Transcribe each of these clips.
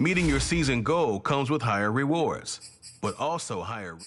Meeting your season goal comes with higher rewards, but also higher...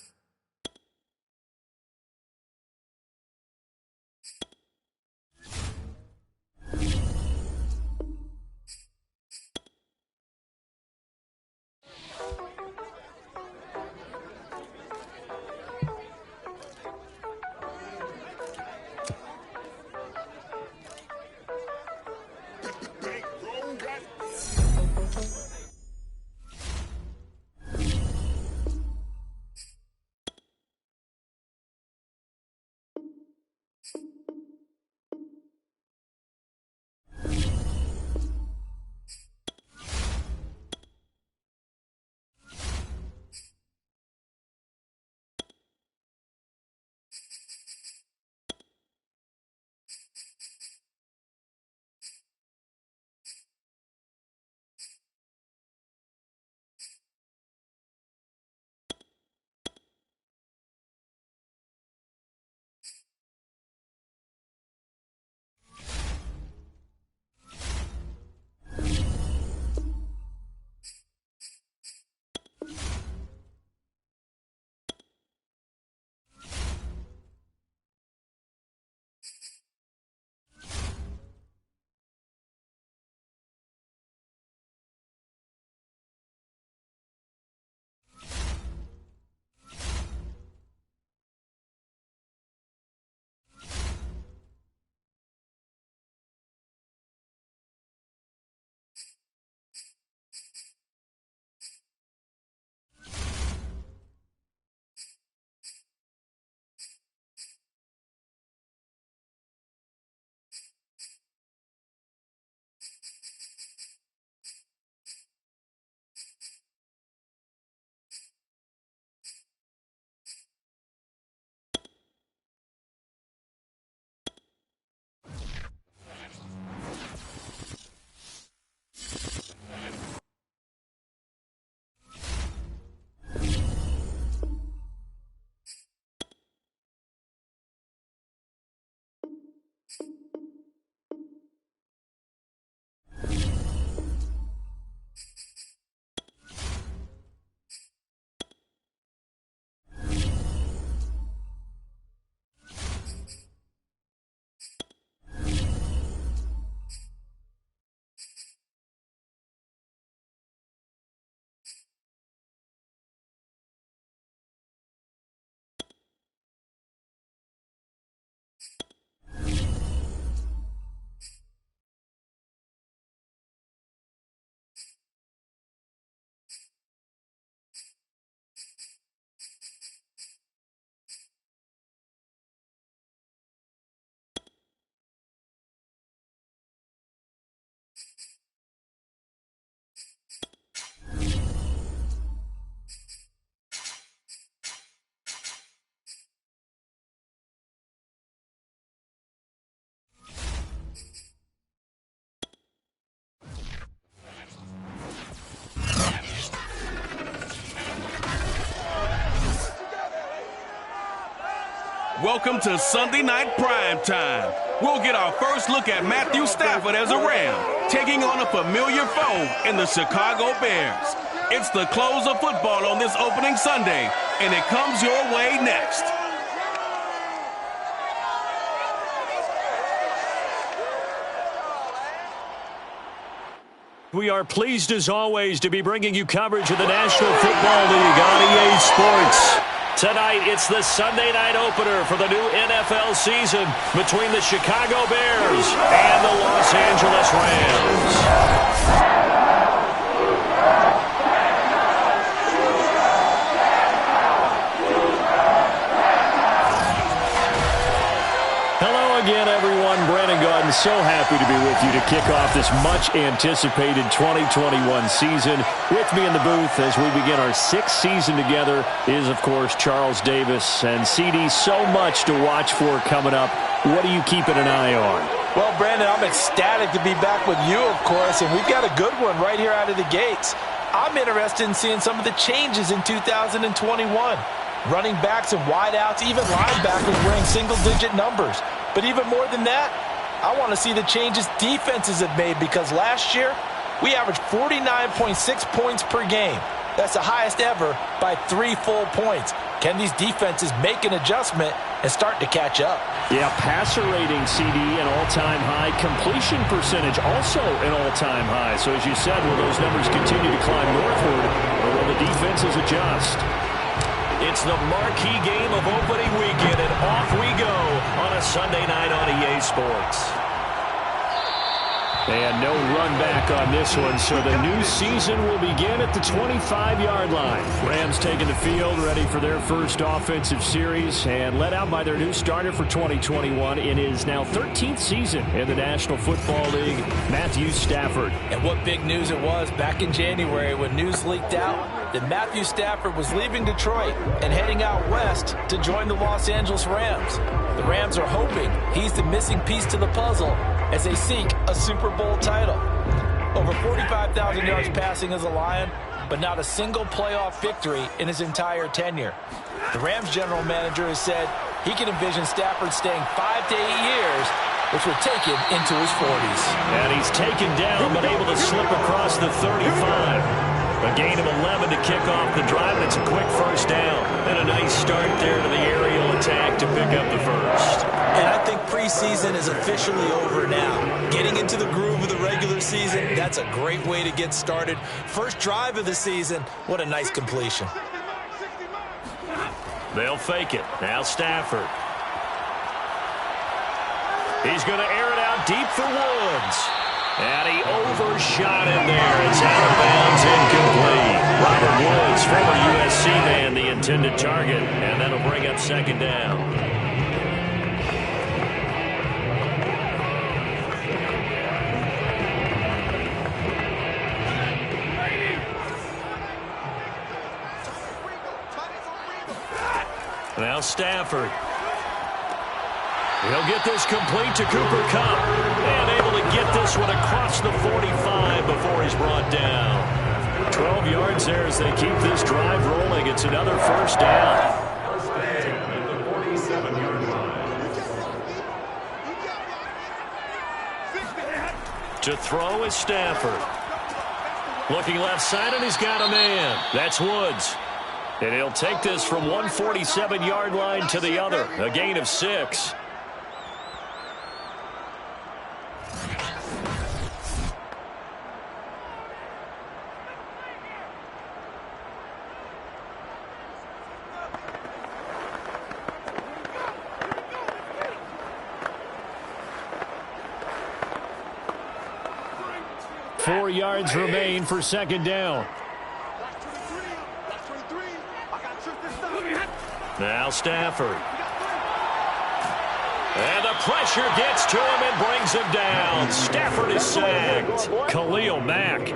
Welcome to Sunday Night Prime Time. We'll get our first look at Matthew Stafford as a Ram, taking on a familiar foe in the Chicago Bears. It's the close of football on this opening Sunday, and it comes your way next. We are pleased as always to be bringing you coverage of the National Football League on EA Sports. Tonight, it's the Sunday night opener for the new NFL season between the Chicago Bears and the Los Angeles Rams. Again, everyone, Brandon Gaudin, so happy to be with you to kick off this much-anticipated 2021 season. With me in the booth as we begin our sixth season together is, of course, Charles Davis. And, CD, so much to watch for coming up. What are you keeping an eye on? Well, Brandon, I'm ecstatic to be back with you, of course, and we've got a good one right here out of the gates. I'm interested in seeing some of the changes in 2021. Running backs and wideouts, even linebackers wearing single-digit numbers. But even more than that, I want to see the changes defenses have made, because last year We average 49.6 points per game. That's the highest ever by 3 full points. Can these defenses make an adjustment and start to catch up? Yeah, passer rating, CD, an all-time high. Completion percentage, also an all-time high. So as you said, will those numbers continue to climb northward, or will the defenses adjust? It's the marquee game of opening weekend, and off we go on a Sunday night on EA Sports. And no run back on this one, so the new season will begin at the 25-yard line. Rams taking the field, ready for their first offensive series, and led out by their new starter for 2021 in his now 13th season in the National Football League, Matthew Stafford. And what big news it was back in January when news leaked out that Matthew Stafford was leaving Detroit and heading out west to join the Los Angeles Rams. The Rams are hoping he's the missing piece to the puzzle as they seek a Super Bowl title. Over 45,000 yards passing as a Lion, but not a single playoff victory in his entire tenure. The Rams general manager has said he can envision Stafford staying 5 to 8 years, which would take him into his 40s. And he's taken down, but able to slip across the 35. A gain of 11 to kick off the drive, and it's a quick first down. And a nice start there to the aerial attack to pick up the first. And I think preseason is officially over now. Getting into the groove of the regular season, that's a great way to get started. First drive of the season, what a nice completion. They'll fake it. Now Stafford. He's going to air it out deep for Woods. And he overshot him there. It's out of bounds, incomplete. Robert Woods, former USC man, the intended target. And that'll bring up second down. Now Stafford. He'll get this complete to Cooper Kupp. And able to get this one across the 45 before he's brought down. 12 yards there as they keep this drive rolling. It's another first down. To throw is Stafford. Looking left side, and he's got a man. That's Woods. And he'll take this from 147-yard line to the other. A gain of 6. Four yards remain for second down. Now Stafford. And the pressure gets to him and brings him down. Stafford is sacked. Khalil Mack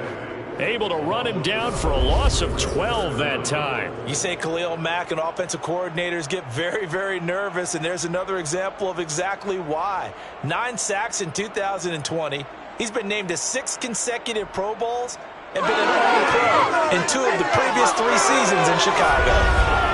able to run him down for a loss of 12 that time. You say Khalil Mack and offensive coordinators get very, very nervous, and there's another example of exactly why. 9 sacks in 2020. He's been named to 6 consecutive Pro Bowls and been an All-Pro in 2 of the previous 3 seasons in Chicago.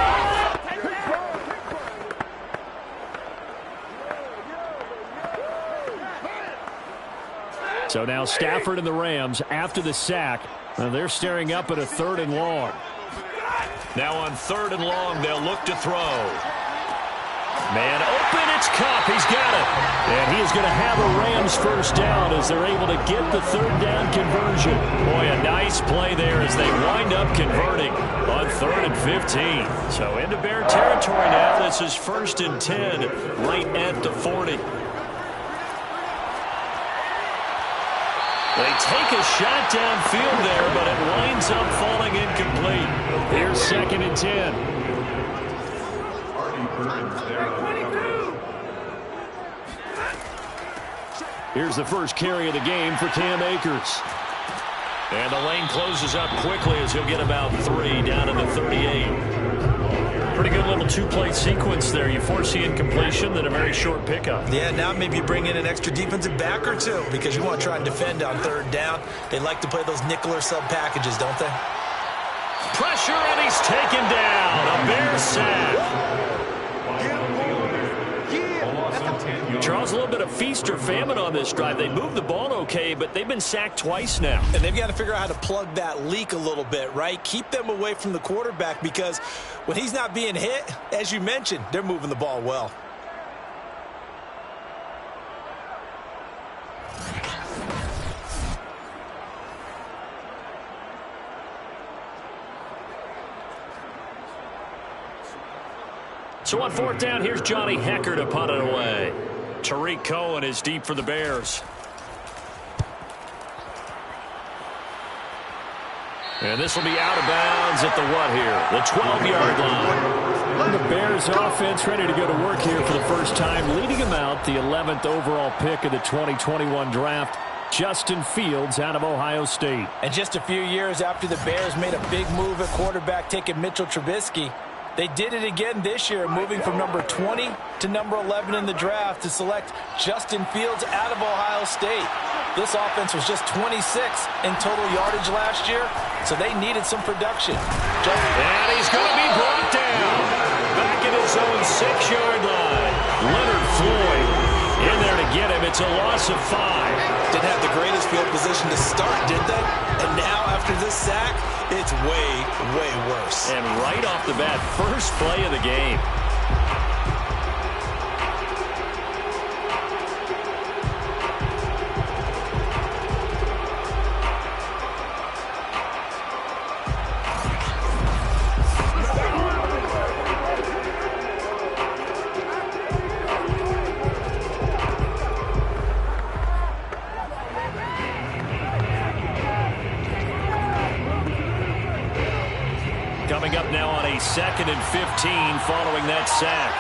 So now Stafford and the Rams after the sack. And they're staring up at a 3rd and long. Now on 3rd and long, they'll look to throw. Man open, it's Kupp. He's got it. And he is going to have a Rams first down as they're able to get the 3rd down conversion. Boy, a nice play there as they wind up converting on 3rd and 15. So into Bear territory now. This is 1st and 10 right at the 40. They take a shot downfield there, but it winds up falling incomplete. Here's 2nd and 10. Here's the first carry of the game for Cam Akers. And the lane closes up quickly as he'll get about 3 down to the 38. Pretty good little 2-play sequence there. You force the incompletion, then a very short pickup. Yeah, now maybe you bring in an extra defensive back or 2 because you want to try and defend on 3rd down. They like to play those nickel or sub packages, don't they? Pressure, and he's taken down. A Bear sack. Charles, little bit of feast or famine on this drive. They moved the ball okay, but they've been sacked twice now. And they've got to figure out how to plug that leak a little bit, right? Keep them away from the quarterback, because when he's not being hit, as you mentioned, they're moving the ball well. So on fourth down, here's Johnny Hecker to punt it away. Tariq Cohen is deep for the Bears. And this will be out of bounds at the what here? The 12-yard line. The Bears offense ready to go to work here for the first time, leading them out, the 11th overall pick of the 2021 draft, Justin Fields out of Ohio State. And just a few years after the Bears made a big move at quarterback, taking Mitchell Trubisky, they did it again this year, moving from number 20 to number 11 in the draft to select Justin Fields out of Ohio State. This offense was just 26th in total yardage last year, so they needed some production. And he's going to be brought down. Back at his own 6-yard line. Leonard Floyd in there to get him. It's a loss of 5. Didn't have the greatest field position to start, did they? And now, after this sack, it's way, way worse. And right off the bat, first play of the game. Coming up now on a 2nd and 15 following that sack.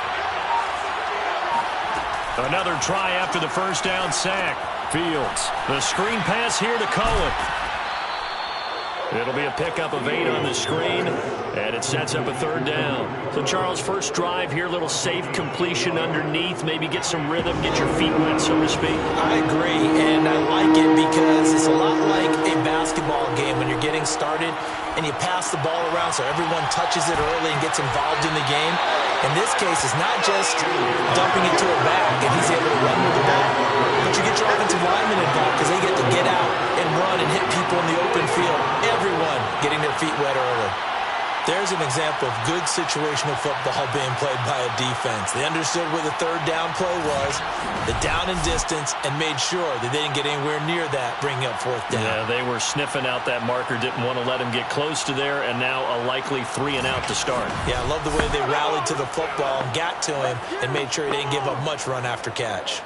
Another try after the first down sack. Fields. The screen pass here to Cohen. It'll be a pickup of 8 on the screen, and it sets up a 3rd down. So, Charles, first drive here, little safe completion underneath, maybe get some rhythm, get your feet wet, so to speak. I agree, and I like it because it's a lot like a basketball game when you're getting started and you pass the ball around so everyone touches it early and gets involved in the game. In this case, it's not just dumping it to a back and he's able to run with the ball, but you get your offensive linemen involved because they get to get out and run and hit people in the open field. Everyone getting their feet wet early. There's an example of good situational football being played by a defense. They understood where the 3rd down play was, the down and distance, and made sure that they didn't get anywhere near that, bringing up 4th down. Yeah, they were sniffing out that marker, didn't want to let him get close to there, and now a likely 3 and out to start. Yeah, I love the way they rallied to the football and got to him and made sure he didn't give up much run after catch.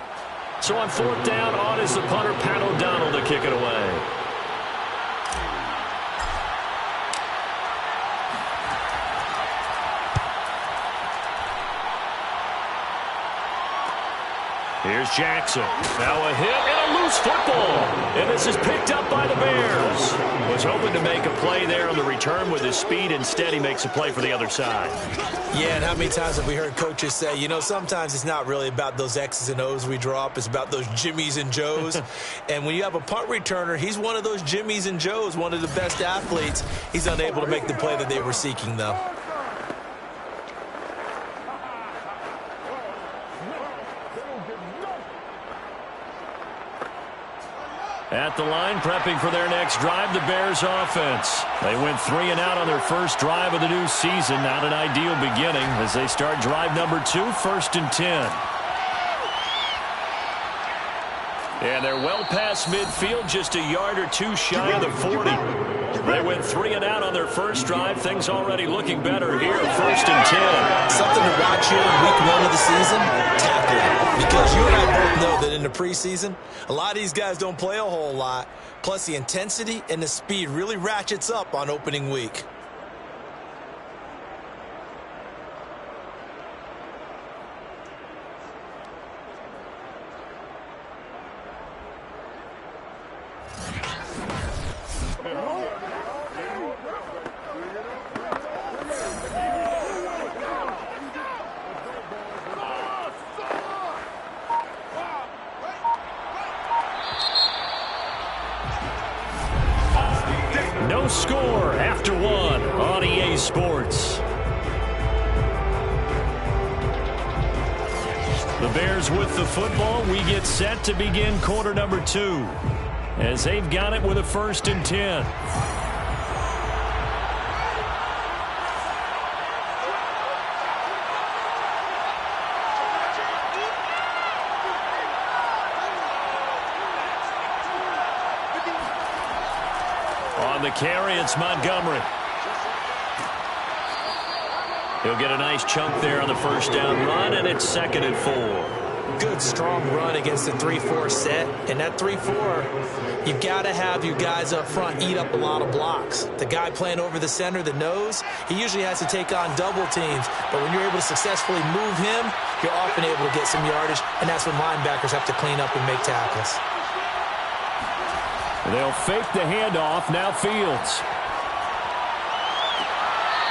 So on 4th down, on is the punter, Pat O'Donnell, to kick it away. Here's Jackson. Now a hit and a loose football. And this is picked up by the Bears. Was hoping to make a play there on the return with his speed. Instead, he makes a play for the other side. Yeah, and how many times have we heard coaches say, you know, sometimes it's not really about those X's and O's we draw up. It's about those Jimmies and Joes. And when you have a punt returner, he's one of those Jimmies and Joes, one of the best athletes. He's unable to make the play that they were seeking, though. At the line, prepping for their next drive, the Bears offense. They went 3 and out on their first drive of the new season. Not an ideal beginning as they start drive number 2, 1st and 10. And they're well past midfield, just a yard or 2 shy of the 40. They went 3 and out on their first drive. Things already looking better here, 1st and 10. Something to watch here in week 1 of the season, tackling. Because you and I both know that in the preseason, a lot of these guys don't play a whole lot. Plus, the intensity and the speed really ratchets up on opening week. No score after 1. The Bears with the football. We get set to begin quarter number 2 as they've got it with a 1st and 10. On the carry, it's Montgomery. He'll get a nice chunk there on the 1st down run, and it's 2nd and 4. Good, strong run against the 3-4 set. And that 3-4, you've got to have your guys up front eat up a lot of blocks. The guy playing over the center, the nose, he usually has to take on double teams. But when you're able to successfully move him, you're often able to get some yardage, and that's when linebackers have to clean up and make tackles. They'll fake the handoff. Now Fields.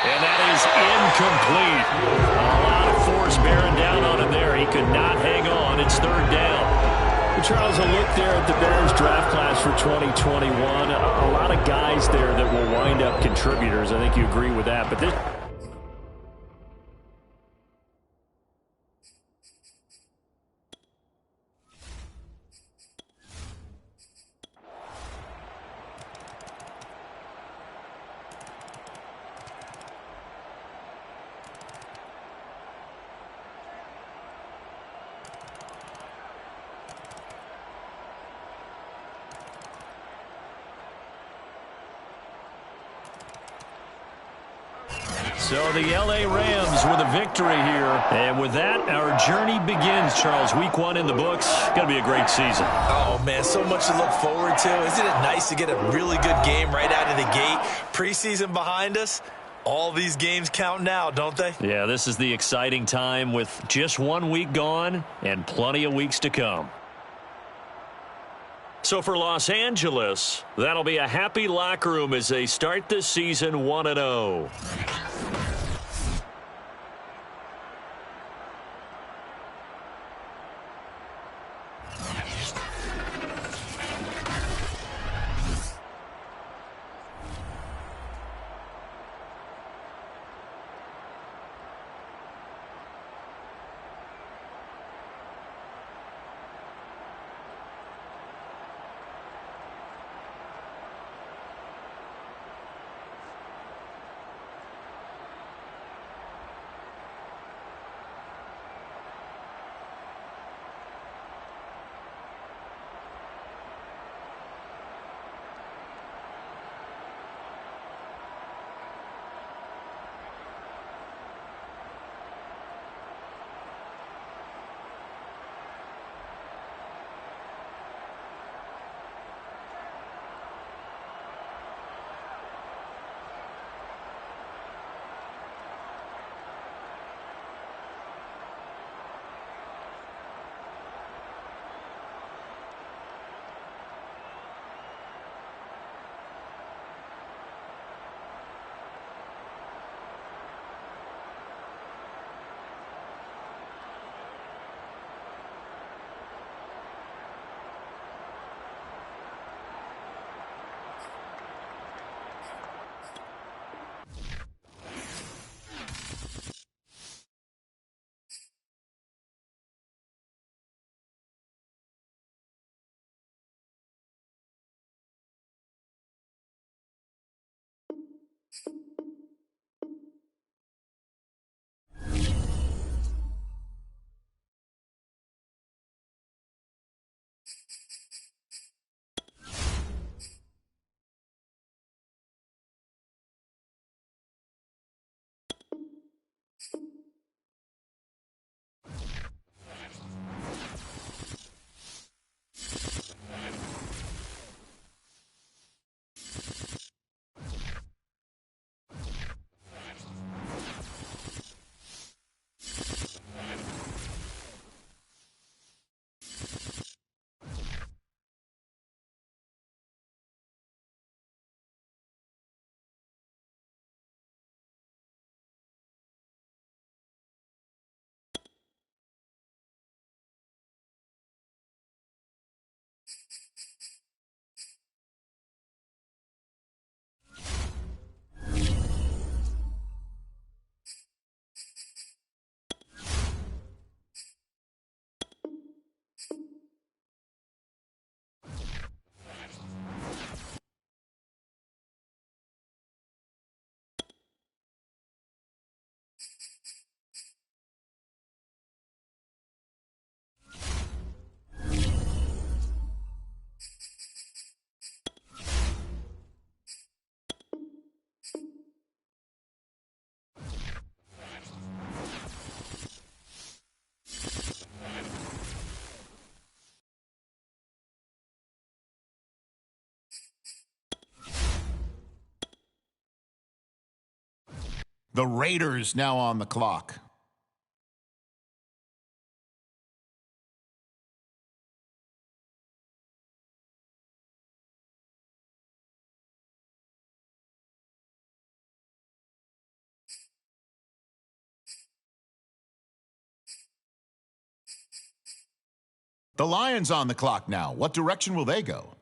And that is incomplete. A lot of force bearing down on him there. He could not hang on. It's 3rd down. Well, Charles, a look there at the Bears draft class for 2021. A lot of guys there that will wind up contributors. I think you agree with that. But this... So the L.A. Rams with a victory here. And with that, our journey begins, Charles. Week 1 in the books. Going to be a great season. Oh, man, so much to look forward to. Isn't it nice to get a really good game right out of the gate? Preseason behind us. All these games count now, don't they? Yeah, this is the exciting time with just 1 week gone and plenty of weeks to come. So for Los Angeles, that'll be a happy locker room as they start this season 1-0. The Raiders now on the clock. The Lions on the clock now. What direction will they go?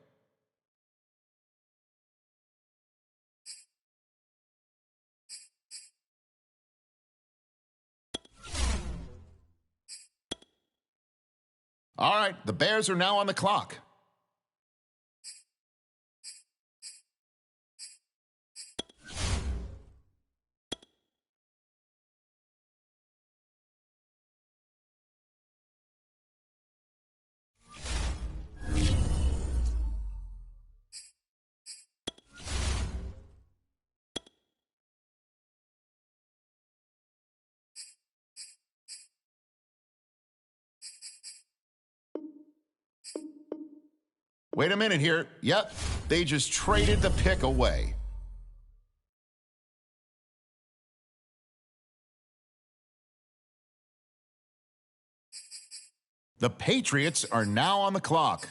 All right, the Bears are now on the clock. Wait a minute here. Yep, they just traded the pick away. The Patriots are now on the clock.